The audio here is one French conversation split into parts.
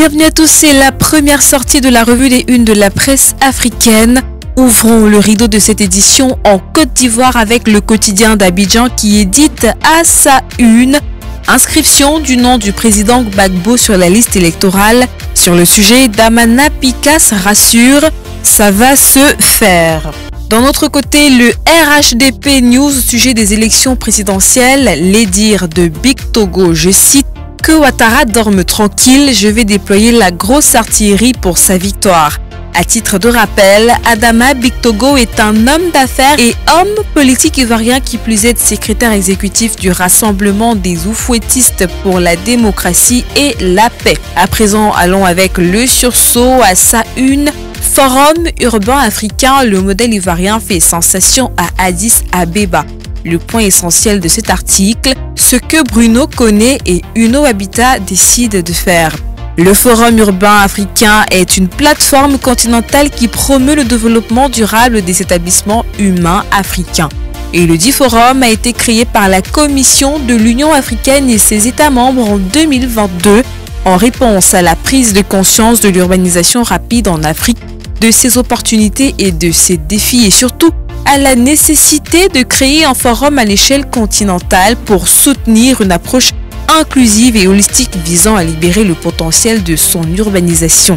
Bienvenue à tous, c'est la première sortie de la revue des unes de la presse africaine. Ouvrons le rideau de cette édition en Côte d'Ivoire avec le quotidien d'Abidjan qui édite à sa une inscription du nom du président Gbagbo sur la liste électorale. Sur le sujet, Damana Picas rassure, ça va se faire. D'un autre côté, le RHDP News au sujet des élections présidentielles, les dires de Big Togo, je cite, que Ouattara dorme tranquille, je vais déployer la grosse artillerie pour sa victoire. À titre de rappel, Adama Big Togo est un homme d'affaires et homme politique ivoirien qui plus est secrétaire exécutif du Rassemblement des Oufouettistes pour la démocratie et la paix. À présent, allons avec le sursaut à sa une. Forum urbain africain, le modèle ivoirien fait sensation à Addis Abeba. Le point essentiel de cet article, ce que Bruno Koné et Uno Habitat décident de faire. Le Forum urbain africain est une plateforme continentale qui promeut le développement durable des établissements humains africains. Et le dit forum a été créé par la Commission de l'Union africaine et ses États membres en 2022 en réponse à la prise de conscience de l'urbanisation rapide en Afrique, de ses opportunités et de ses défis et surtout à la nécessité de créer un forum à l'échelle continentale pour soutenir une approche inclusive et holistique visant à libérer le potentiel de son urbanisation.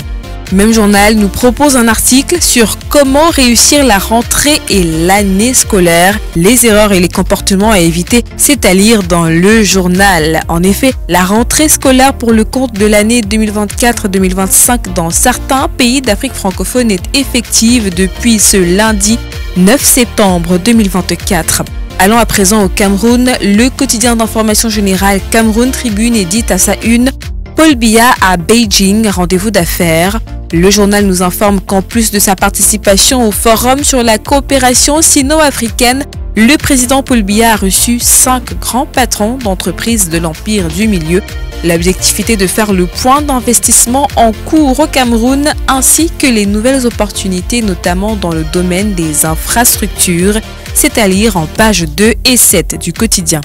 Même journal nous propose un article sur comment réussir la rentrée et l'année scolaire, les erreurs et les comportements à éviter, c'est à lire dans le journal. En effet, la rentrée scolaire pour le compte de l'année 2024-2025 dans certains pays d'Afrique francophone est effective depuis ce lundi 9 septembre 2024. Allons à présent au Cameroun. Le quotidien d'information générale Cameroun Tribune édite à sa une Paul Biya à Beijing, rendez-vous d'affaires. Le journal nous informe qu'en plus de sa participation au forum sur la coopération sino-africaine, le président Paul Biya a reçu 5 grands patrons d'entreprises de l'Empire du Milieu. L'objectif était de faire le point d'investissement en cours au Cameroun ainsi que les nouvelles opportunités, notamment dans le domaine des infrastructures. C'est à lire en pages 2 et 7 du quotidien.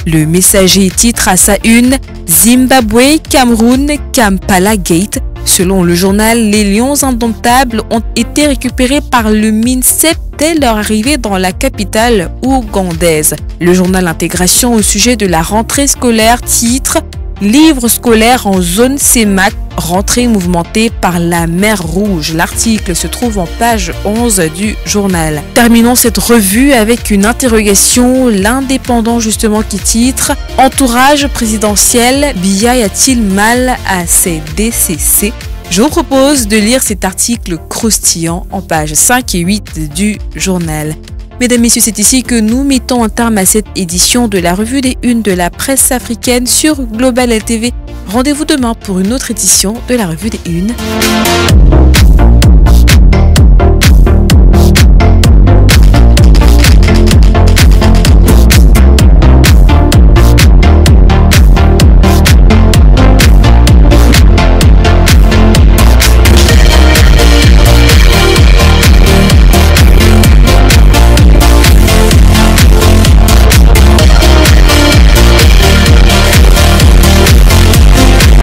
Le Messager titre à sa une Zimbabwe, Cameroun, Kampala Gate. Selon le journal, les lions indomptables ont été récupérés par le MINSEP dès leur arrivée dans la capitale ougandaise. Le journal Intégration au sujet de la rentrée scolaire titre Livres scolaires en zone CEMAC, rentrée mouvementée par la mer Rouge. L'article se trouve en page 11 du journal. Terminons cette revue avec une interrogation, l'Indépendant justement qui titre Entourage présidentiel, Biya a-t-il mal à ses DCC? Je vous propose de lire cet article croustillant en pages 5 et 8 du journal. Mesdames, Messieurs, c'est ici que nous mettons un terme à cette édition de la revue des unes de la presse africaine sur Global LTV. Rendez-vous demain pour une autre édition de la revue des unes.